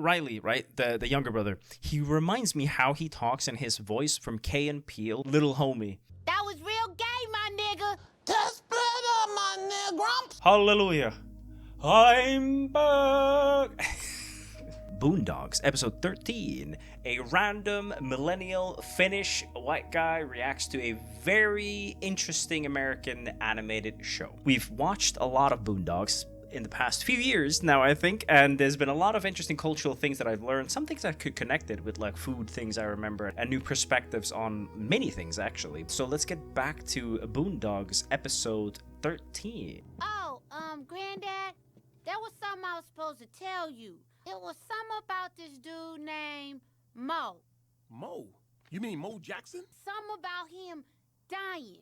Riley, right? The younger brother. He reminds me how he talks in his voice from Key and Peele, Little Homie. That was real gay, my nigga. Test splitter, my nigga. Hallelujah. I'm back. Boondocks, episode 13. A random millennial Finnish white guy reacts to a very interesting American animated show. We've watched a lot of Boondocks in the past few years now, I think, and there's been a lot of interesting cultural things that I've learned, some things that could connect it with like food things I remember, and new perspectives on many things actually. So let's get back to Boondocks episode 13. Oh, Granddad, there was something I was supposed to tell you. It was something about this dude named Mo. Mo? You mean Mo Jackson? Something about him dying.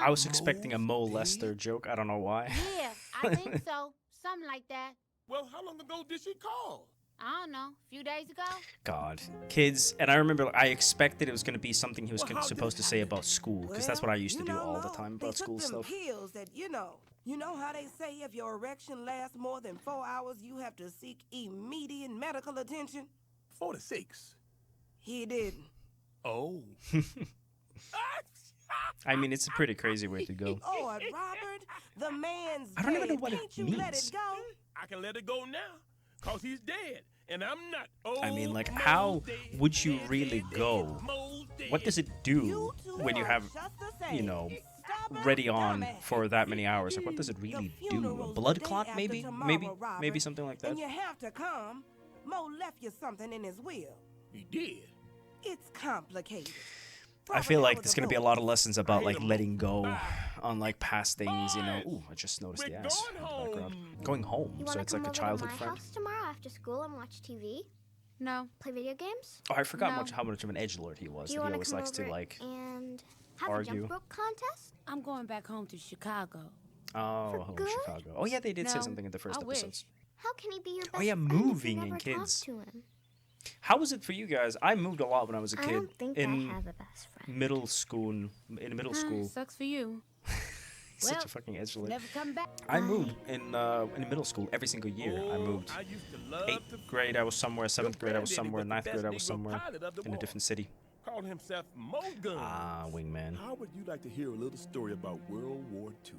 I was expecting a Mo Lester joke. I don't know why. Yeah, I think so. Something like that. Well, how long ago did she call? I don't know. A few days ago? God. Kids. And I remember I expected it was going to be something he was supposed to say about school, because that's what I used to do all the time about school stuff. Pills that, you know how they say if your erection lasts more than 4 hours, you have to seek immediate medical attention? 4 to 6. He didn't. Oh. I mean, it's a pretty crazy way to go. Oh, Robert, the man's I don't even know dead. what it Can't you means. let it go? I can let it go now, because he's dead, and I'm not. Oh, I mean, like, how would you really go? What does it do when you have, you know, ready on for that many hours? Like, what does it really do? A blood clot, maybe? Maybe something like that. And you have to come. Mo left you something in his will. He did. It's complicated. I feel like there's gonna be a lot of lessons about like letting go on like past things, you know. Ooh, I just noticed the ass in the background. Going home, so it's like a childhood friend. House tomorrow after school and watch TV? No. Play video games? Oh, I forgot how much of an edgelord he was. Do you That he want always to come likes to over like and have argue. a jump rope contest? I'm going back home to Chicago. Oh, home in good? Chicago. Oh yeah, they did say No, something in the first I wish. episodes. How can he be your best Oh yeah, friend if you moving never and kids. talk to him? How was it for you guys? I moved a lot when I was a kid. I don't think in I have a best friend. middle school. In middle school, Sucks for you. such Well, a fucking edgelord. Never come back. I moved in middle school every single year. I moved. I used to love 8th grade I was somewhere, 7th grade I was somewhere, 9th grade I was somewhere in a different city. Called himself Mo Gun. Ah, wingman. How would you like to hear a little story about World War II?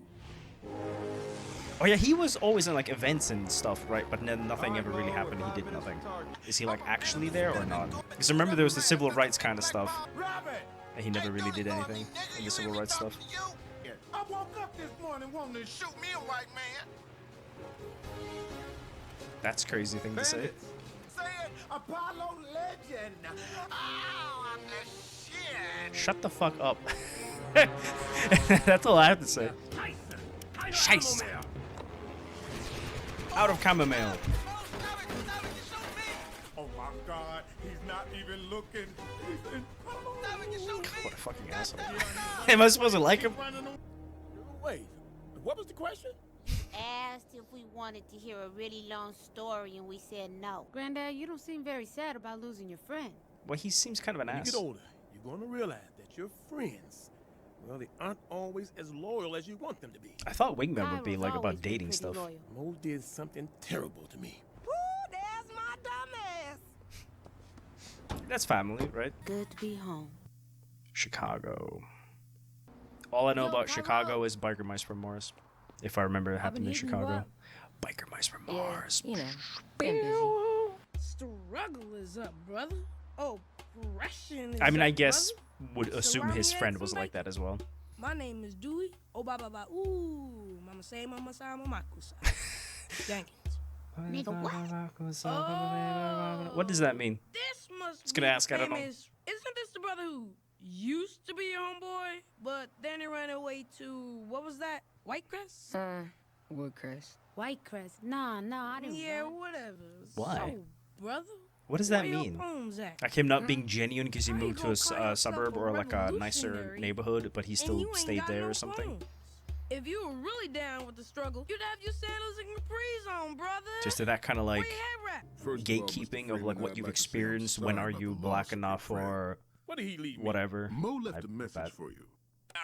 Oh yeah, he was always in like events and stuff, right? But then nothing ever really happened. He did nothing. Is he like actually there or not? Because remember there was the civil rights kind of stuff, and he never really did anything in the civil rights stuff. I woke up this morning wanting to shoot me a white man. That's a crazy thing to say. Say it, Apollo legend. Oh, I'm the shit. Shut the fuck up. That's all I have to say. Scheisse. Out of chamomile. Oh my God, he's not even looking. What a fucking asshole. Am I supposed to like him? Wait, what was the question? Asked if we wanted to hear a really long story, and we said no. Granddad, you don't seem very sad about losing your friend. Well, he seems kind of an When you ass. get older, you're going to realize that your friends, well, they aren't always as loyal as you want them to be. I thought Wingman I would be was like always about been dating pretty stuff. loyal. Mo did something terrible to me. Woo, there's my dumbass. That's family, right? Good to be home. Chicago. All I know Yo, about Pablo. Chicago is biker mice from Mars. If I remember it happened in hitting you Chicago. up. Biker mice from Yeah, Mars. you know, been busy. Struggle is up, brother. Oppression is I mean, I up, guess brother. would assume his Salami friend eggs was and like that as well. My name is Dewey. Oh, ba ba ba. Ooh, mama say, mama say, mama kusa. Jenkins. Nigga, what? What does that mean? This must Just be gonna ask, the I don't know. famous- Isn't this the brother who used to be your homeboy, but then he ran away to, what was that? Whitecrest? Woodcrest. Whitecrest. Nah, I didn't. Yeah, want. whatever. Why? So, brother, What does that where your mean? poems at? Like him not being genuine because he How you moved to gonna a call yourself suburb a or like a nicer revolutionary neighborhood, but he And still you ain't stayed got there no or something? poems. If you were really down with the struggle, you'd have your sandals and capris on, brother. Just that kind of like Where your head wrap? gatekeeping of like what you've experienced. When are you black enough or What did he leave me? whatever? Mo left I a message bet. for you. Now,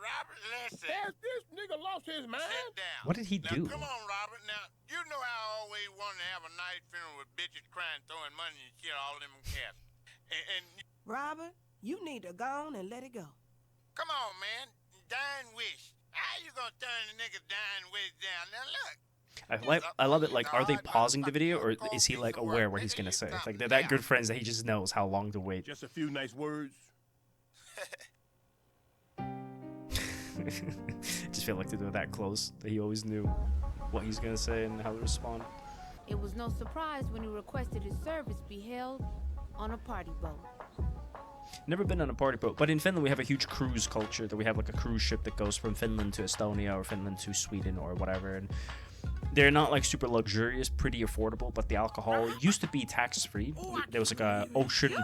Robert, That's it. Has this nigga lost his mind? Sit down. What did he Now, do? come on, Robert. Now, you know how I always wanted to have a nice funeral with bitches crying, throwing money and shit all in them caskets. And Robert, you need to go on and let it go. come on, man. Dying wish. How you gonna turn the nigga dying wish down? Now, look. I love it. Like, are they pausing the video, or is he like aware what he's gonna say? Like, they're that good friends that he just knows how long to wait. Just a few nice words. Just feel like they're that close that he always knew what he's gonna say and how to respond. It was no surprise when he requested his service be held on a party boat. Never been on a party boat, but in Finland we have a huge cruise culture. That we have like a cruise ship that goes from Finland to Estonia or Finland to Sweden or whatever, and they're not like super luxurious, pretty affordable, but the alcohol used to be tax-free. There was like a ocean.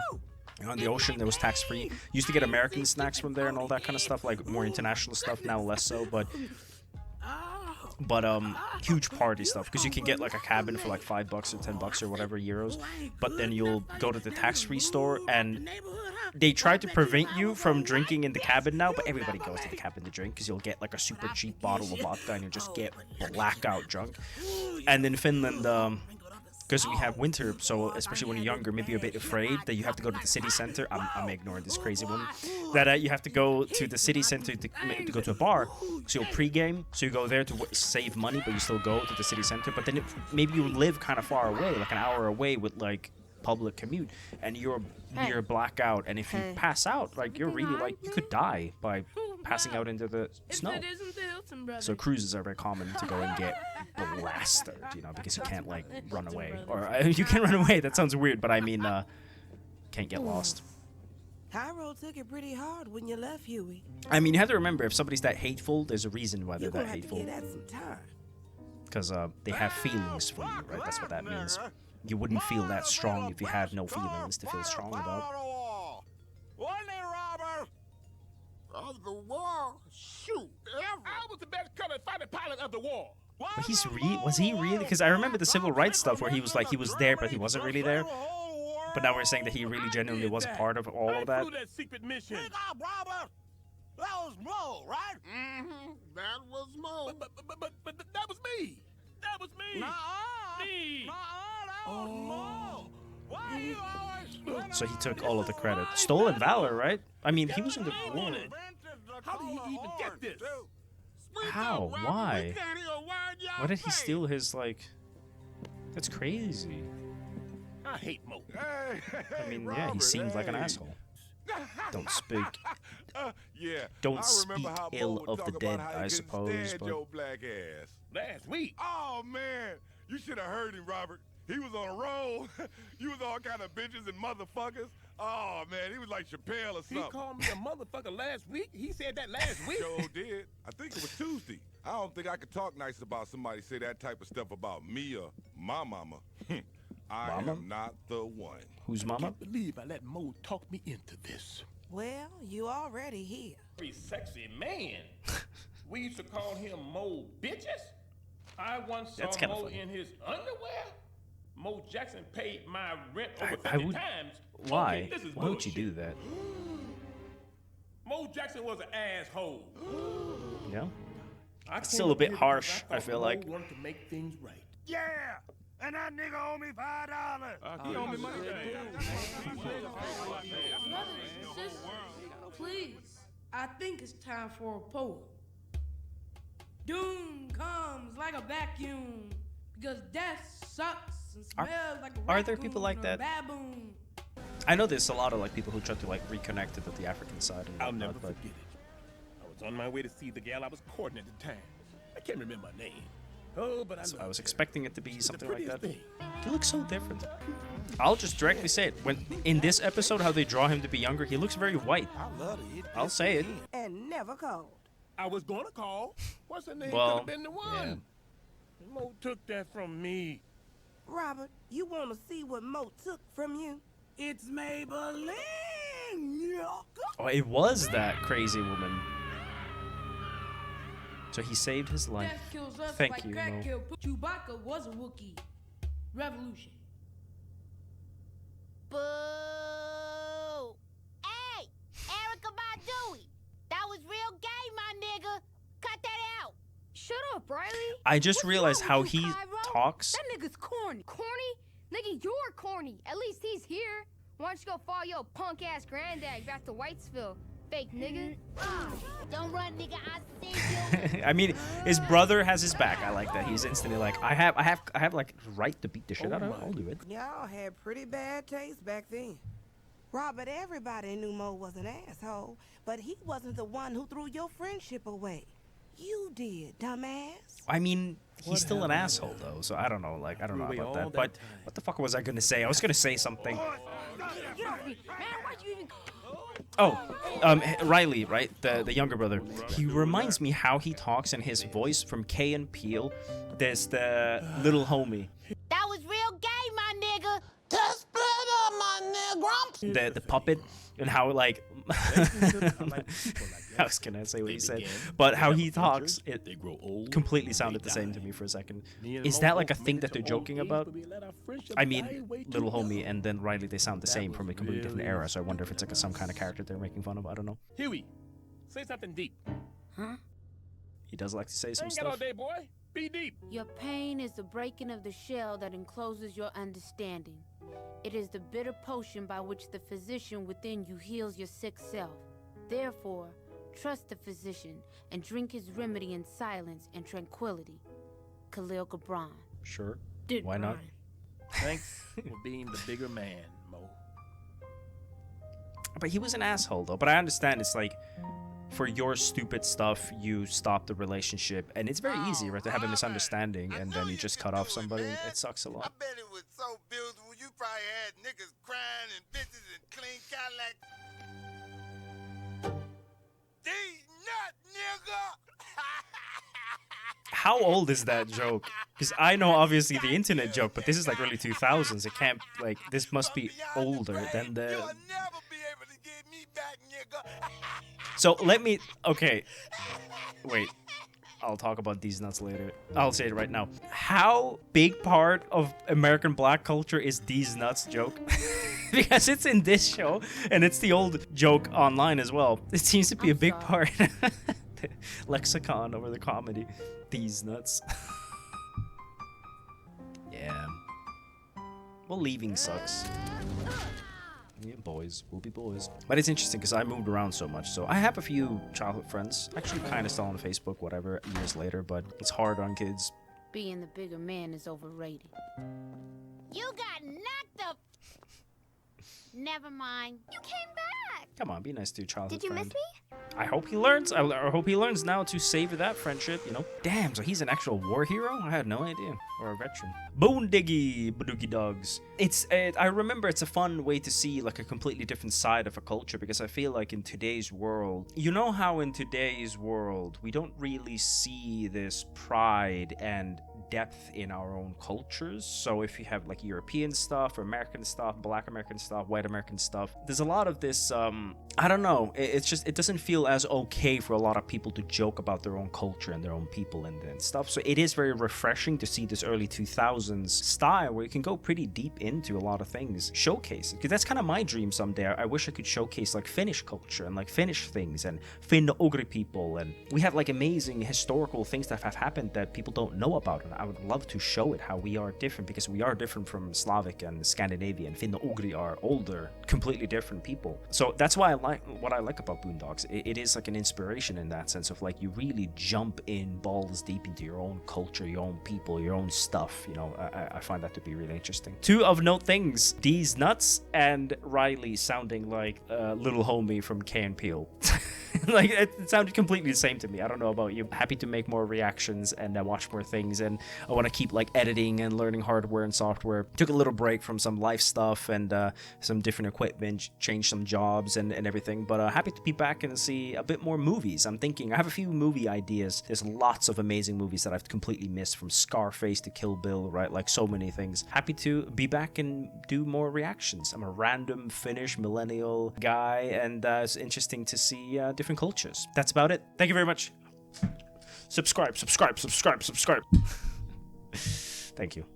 On the ocean, there was tax-free. Used to get American snacks from there and all that kind of stuff, like more international stuff. Now less so, but huge party stuff, because you can get like a cabin for like $5 or $10 or whatever euros, but then you'll go to the tax-free store and they try to prevent you from drinking in the cabin now, but everybody goes to the cabin to drink because you'll get like a super cheap bottle of vodka and you'll just get blackout drunk. And in Finland, because we have winter, so especially when you're younger, maybe you're a bit afraid that you have to go to the city center. I'm ignoring this crazy one. That you have to go to the city center to go to a bar. So you'll pregame, so you go there to save money, but you still go to the city center. But then maybe you live kind of far away, like an hour away with like public commute, and you're near blackout. And if you pass out, like you're really like you could die by passing out into the snow. So cruises are very common to go and get blasted, you know, because you can't like run away, or you can run away. That sounds weird, but I mean, can't get lost. Hyro took it pretty hard when you left, Huey. I mean, you have to remember, if somebody's that hateful, there's a reason why they're You're that gonna have to hateful. give that some time. Because they have feelings for you, right? That's what that means. You wouldn't feel that strong if you had no feelings to feel strong about. Wasn't it, Robert? Of the war? Shoot, ever. I was the best colored fighter pilot of the war. But was he really? Because I remember the civil rights stuff where he was like, he was there, but he wasn't really there. But now we're saying that he really genuinely was a part of all of that. I flew that secret mission. Pick up, Robert. That was Mo, right? Mm-hmm. That was Mo. But that was me. That was me. Nuh-uh. Me. Nuh-uh, that was Mo. Why you always... So he took all of the credit. Stolen valor, right? I mean, he was in the war. How did he even get this? How? Why? Why did he steal his, like... That's crazy. I hate Mo. I mean, yeah, he seemed like an asshole. Don't speak. Yeah. Don't I speak remember how Mo ill would of the talk dead, about how he I couldn't suppose, stand but... your black ass. Last week. Oh, man. You should have heard him, Robert. He was on a roll. You was all kind of bitches and motherfuckers. Oh, man, he was like Chappelle or something. He called me a motherfucker last week? He said that last week? Sure did. I think it was Tuesday. I don't think I could talk nice about somebody say that type of stuff about me or my mama. I Mama? am not the one. Who's I mama? can't believe I let Mo talk me into this. Well, you already here. Very sexy man. We used to call him Mo Bitches. I once saw That's kinda Mo funny. in his underwear. Mo Jackson paid my rent over I 50 would... times. Why? Okay, this is Why would you bullshit. do that? Mo Jackson was an asshole. Yeah? I It's came still a up bit here harsh, because I thought feel Mo like. wanted to make things right. Yeah, and that nigga owe me $5. He owe me money. Please, I think it's time for a poem. Doom comes like a vacuum because death sucks and smells like a Are there people like raccoon or a that? baboon. I know there's a lot of like people who try to like reconnect it with the African side and I'll whatnot, never but forget it. I was on my way to see the gal I was courting at the time. I can't remember her name. Oh, but so I loved was her. expecting it to be She's the something like that. prettiest thing. He looks so different. I'll just directly say it. When in this episode, how they draw him to be younger, he looks very white. I love it. I'll say it. And never cold. I was gonna call. What's her name? Well, Could have been the one. Mo took that from me. Robert, you want to see what Mo took from you? It's Maybelline. Oh, it was that crazy woman. So he saved his life. Death kills us Thank like you, crack Mo. killed Chewbacca was a Wookiee. Revolution. Boo! Hey, Erica Badooey, that was real gay, my nigga. Riley? I just What's realized wrong how with you, he Cairo? talks. That nigga's corny. Corny? Nigga, you're corny. At least he's here. Why don't you go follow your punk ass granddad back to Whitesville? Fake nigga. Don't run, nigga. I see you. I mean, his brother has his back. I like that. He's instantly like, I have like right to beat the shit out of him. I'll do it. Y'all had pretty bad taste back then. Robert, everybody knew Mo was an asshole, but he wasn't the one who threw your friendship away. You did, dumbass. I mean, he's What still an happened? asshole though, so I don't know. Like, I don't know Threw away about all that. that But time. what the fuck was I gonna say? I was gonna say something. Get off me. Man, why'd you even... Oh, Riley, right? The younger brother. He reminds me how he talks in his voice from Key and Peele. There's the little homie, That was real gay, my nigga. the puppet, and how like I was gonna say what he said, but how he talks, it They grow old. completely sounded the same to me for a second. Is that like a thing that they're joking about? I mean, little homie and then Riley, they sound the same from a completely different era, so I wonder if it's like some kind of character they're making fun of. I don't know. Huey, say something deep. He does like to say I some ain't got all stuff. day, boy. Be deep. Your pain is the breaking of the shell that encloses your understanding. It is the bitter potion by which the physician within you heals your sick self. Therefore, trust the physician and drink his remedy in silence and tranquility. Khalil Gibran. Sure. Did Why not? Ryan. Thanks for being the bigger man, Mo. But he was an asshole though. But I understand it's like, for your stupid stuff, you stop the relationship, and it's very easy, right, to have a misunderstanding, and then you just cut off somebody. It sucks a I lot. bet it was so beautiful. You probably had niggas crying and bitches and clean Cadillac. These nut nigga. How old is that joke? Because I know obviously the internet joke, but this is like early 2000s. It can't, like, this must be older than the... You'll never be able to get me back, nigga. So let me, okay, wait, I'll talk about these nuts later. I'll say it right now. How big part of American black culture is these nuts joke? Because it's in this show, and it's the old joke online as well. It seems to be a big part. The lexicon over the comedy. These nuts. Yeah. Well, leaving sucks. Yeah, boys will be boys. But it's interesting because I moved around so much. So I have a few childhood friends. Actually, kind of still on Facebook, whatever, years later. But it's hard on kids. Being the bigger man is overrated. You got knocked up. Never mind. You came back. Come on, be nice to your childhood Did you friend. miss me? I hope he learns. I hope he learns now to savor that friendship, you know? Damn, so he's an actual war hero? I had no idea. Or a veteran. Boondocks. Dogs. I remember it's a fun way to see like a completely different side of a culture, because I feel like in today's world, you know how in today's world, we don't really see this pride and depth in our own cultures. So if you have like European stuff, or American stuff, Black American stuff, white American stuff, there's a lot of this I don't know, it's just, it doesn't feel as okay for a lot of people to joke about their own culture and their own people and stuff. So it is very refreshing to see this early 2000s style where you can go pretty deep into a lot of things, showcase it, because that's kind of my dream someday. I wish I could showcase like Finnish culture and like Finnish things and Finno-Ugri people, and we have like amazing historical things that have happened that people don't know about, and I would love to show it how we are different, because we are different from Slavic and Scandinavian. Finno-Ugri are older, completely different people. So that's why what I like about Boondocks. It is like an inspiration in that sense of like, you really jump in balls deep into your own culture, your own people, your own stuff, you know. I find that to be really interesting. Two of note things: D's nuts and Riley sounding like a little homie from Key and Peele. Like, it sounded completely the same to me. I don't know about you. Happy to make more reactions and watch more things, and I want to keep like editing and learning hardware and software. Took a little break from some life stuff and some different equipment, changed some jobs and everything, but happy to be back and see a bit more movies. I'm thinking, I have a few movie ideas. There's lots of amazing movies that I've completely missed, from Scarface to Kill Bill, right? Like, so many things. Happy to be back and do more reactions. I'm a random Finnish millennial guy, and it's interesting to see different cultures. That's about it. Thank you very much. Subscribe. Thank you.